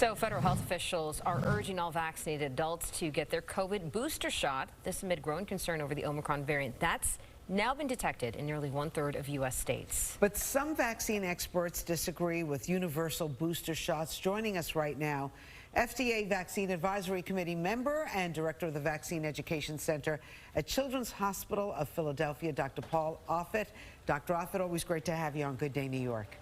So federal health officials are urging all vaccinated adults to get their COVID booster shot. This amid growing concern over the Omicron variant that's now been detected in nearly 1/3 of U.S. states. But some vaccine experts disagree with universal booster shots. Joining us right now, FDA Vaccine Advisory Committee member and director of the Vaccine Education Center at Children's Hospital of Philadelphia, Dr. Paul Offit. Dr. Offit, always great to have you on Good Day New York.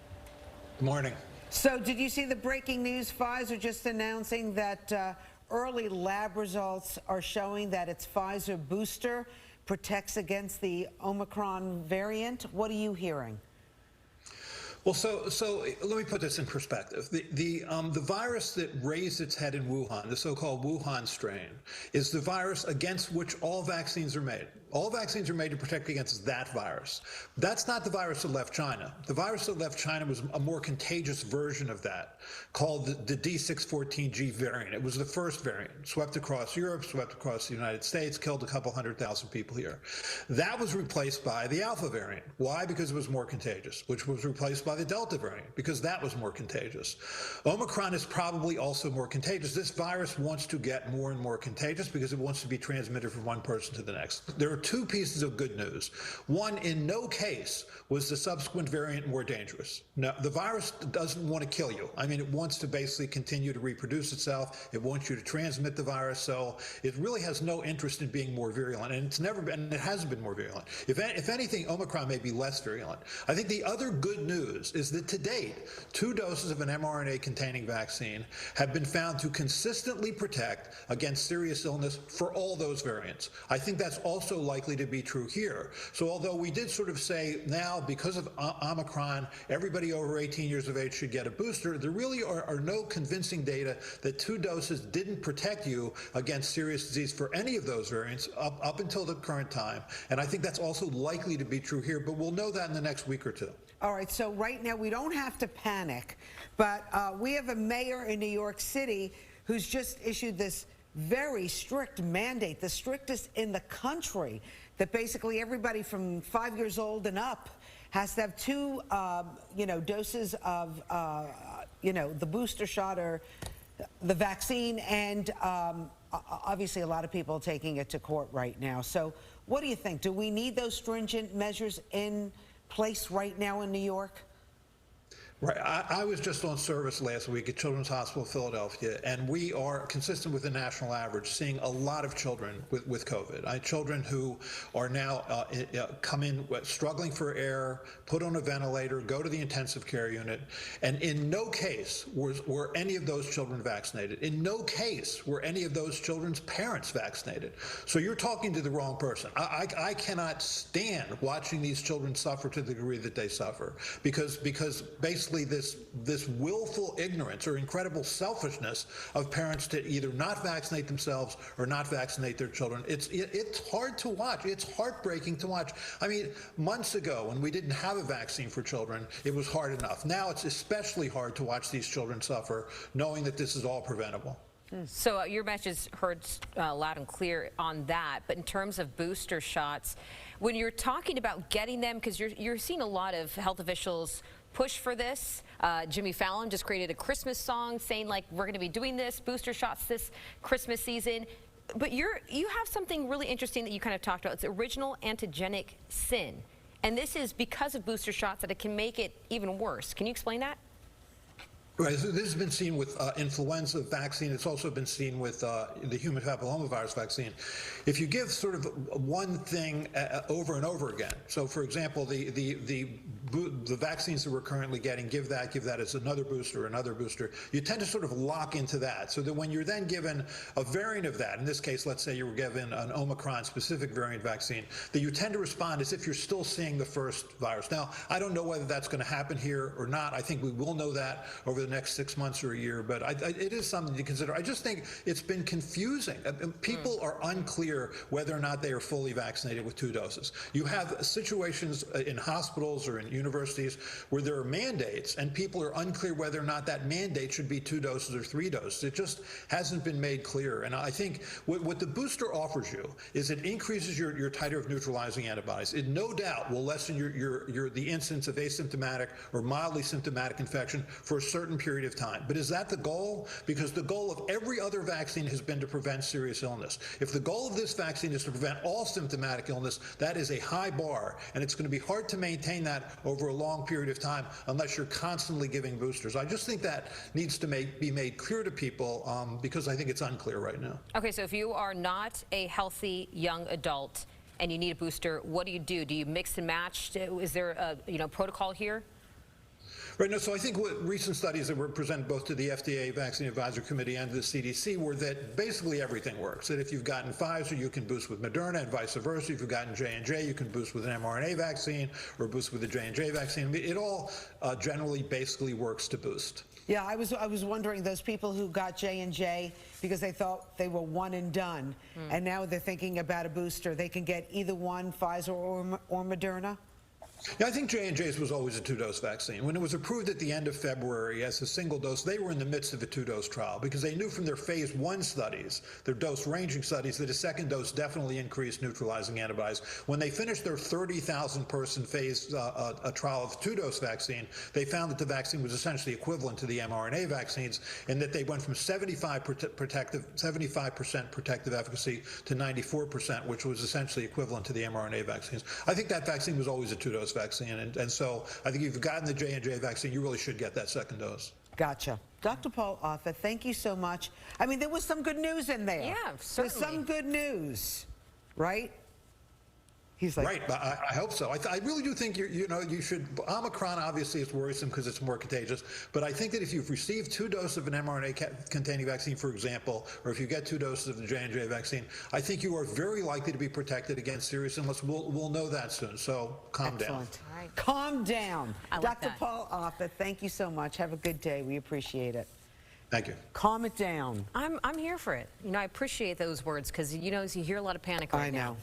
Good morning. So did you see the breaking news? Pfizer just announcing that early lab results are showing that its Pfizer booster protects against the Omicron variant. What are you hearing? Well, so let me put this in perspective. The virus that raised its head in Wuhan, the so-called Wuhan strain, is the virus against which all vaccines are made. All vaccines are made to protect against that virus. That's not the virus that left China. The virus that left China was a more contagious version of that, called the D614G variant. It was the first variant, swept across Europe, swept across the United States, killed a couple 100,000 people here. That was replaced by the Alpha variant. Why? Because it was more contagious, which was replaced by the Delta variant, because that was more contagious. Omicron is probably also more contagious. This virus wants to get more and more contagious because it wants to be transmitted from one person to the next. There are two pieces of good news. One, in no case was the subsequent variant more dangerous. Now, the virus doesn't want to kill you. I mean, it wants to basically continue to reproduce itself. It wants you to transmit the virus, so it really has no interest in being more virulent, and it's never been, and it hasn't been more virulent. If anything, Omicron may be less virulent. I think the other good news is that to date, 2 doses of an mRNA-containing vaccine have been found to consistently protect against serious illness for all those variants. I think that's also likely to be true here. So although we did sort of say now, because of Omicron, everybody over 18 years of age should get a booster, there really are no convincing data that 2 doses didn't protect you against serious disease for any of those variants up until the current time. And I think that's also likely to be true here, but we'll know that in the next week or two. All right, so right now we don't have to panic, but we have a mayor in New York City who's just issued this very strict mandate, the strictest in the country, that basically everybody from 5 years old and up has to have 2, doses of, the booster shot or the vaccine, and obviously a lot of people are taking it to court right now. So what do you think? Do we need those stringent measures in place right now in New York? Right. I was just on service last week at Children's Hospital of Philadelphia, and we are consistent with the national average, seeing a lot of children with COVID. Children who are now come in struggling for air, put on a ventilator, go to the intensive care unit, and in no case were any of those children vaccinated. In no case were any of those children's parents vaccinated. So you're talking to the wrong person. I cannot stand watching these children suffer to the degree that they suffer, because basically this willful ignorance or incredible selfishness of parents to either not vaccinate themselves or not vaccinate their children. It's hard to watch. It's heartbreaking to watch. I mean, months ago when we didn't have a vaccine for children, it was hard enough. Now it's especially hard to watch these children suffer, knowing that this is all preventable. So your message heard loud and clear on that, but in terms of booster shots, when you're talking about getting them, because you're seeing a lot of health officials push for this. Jimmy Fallon just created a Christmas song saying, like, we're going to be doing this, booster shots this Christmas season. But you have something really interesting that you kind of talked about. It's original antigenic sin. And this is because of booster shots that it can make it even worse. Can you explain that? Right. So this has been seen with influenza vaccine. It's also been seen with the human papillomavirus vaccine. If you give sort of one thing over and over again, so for example, the vaccines that we're currently getting, give that as another booster, you tend to sort of lock into that, so that when you're then given a variant of that, in this case, let's say you were given an Omicron specific variant vaccine, that you tend to respond as if you're still seeing the first virus. Now, I don't know whether that's going to happen here or not. I think we will know that over the next 6 months or a year, but it is something to consider. I just think it's been confusing. People are unclear whether or not they are fully vaccinated with 2 doses. You have situations in hospitals or in universities where there are mandates, and people are unclear whether or not that mandate should be 2 doses or 3 doses. It just hasn't been made clear. And I think what the booster offers you is it increases your titer of neutralizing antibodies. It no doubt will lessen the incidence of asymptomatic or mildly symptomatic infection for a certain certain period of time. But is that the goal? Because the goal of every other vaccine has been to prevent serious illness. If the goal of this vaccine is to prevent all symptomatic illness, that is a high bar, and it's going to be hard to maintain that over a long period of time unless you're constantly giving boosters. I just think that needs to be made clear to people because I think it's unclear right now. Okay, so if you are not a healthy young adult and you need a booster, what do? Do you mix and match? Is there a protocol here? Right. No, so I think what recent studies that were presented both to the FDA Vaccine Advisory Committee and to the CDC were that basically everything works. That if you've gotten Pfizer, you can boost with Moderna, and vice versa. If you've gotten J&J, you can boost with an mRNA vaccine or boost with the J&J vaccine. I mean, it all generally basically works to boost. Yeah, I was wondering, those people who got J&J because they thought they were one and done, and now they're thinking about a booster. They can get either one, Pfizer or Moderna? Yeah, I think J&J's was always a two-dose vaccine. When it was approved at the end of February as a single dose, they were in the midst of a two-dose trial because they knew from their phase 1 studies, their dose-ranging studies, that a second dose definitely increased neutralizing antibodies. When they finished their 30,000-person phase trial of two-dose vaccine, they found that the vaccine was essentially equivalent to the mRNA vaccines, and that they went from 75% protective efficacy to 94%, which was essentially equivalent to the mRNA vaccines. I think that vaccine was always a two-dose vaccine, and so I think if you've gotten the J&J vaccine, you really should get that second dose. Gotcha. Dr. Paul Offit, thank you so much. I mean, there was some good news in there. Yeah, certainly. There's some good news, right? He's like, right, but I hope so. I really do think you should. Omicron obviously is worrisome because it's more contagious, but I think that if you've received 2 doses of an mRNA-containing vaccine, for example, or if you get 2 doses of the J&J vaccine, I think you are very likely to be protected against serious illness. We'll know that soon. So calm down. Excellent. Right. Calm down. I like Dr. that. Paul Offit, thank you so much. Have a good day. We appreciate it. Thank you. Calm it down. I'm here for it. I appreciate those words because, as you hear a lot of panic right now. I know.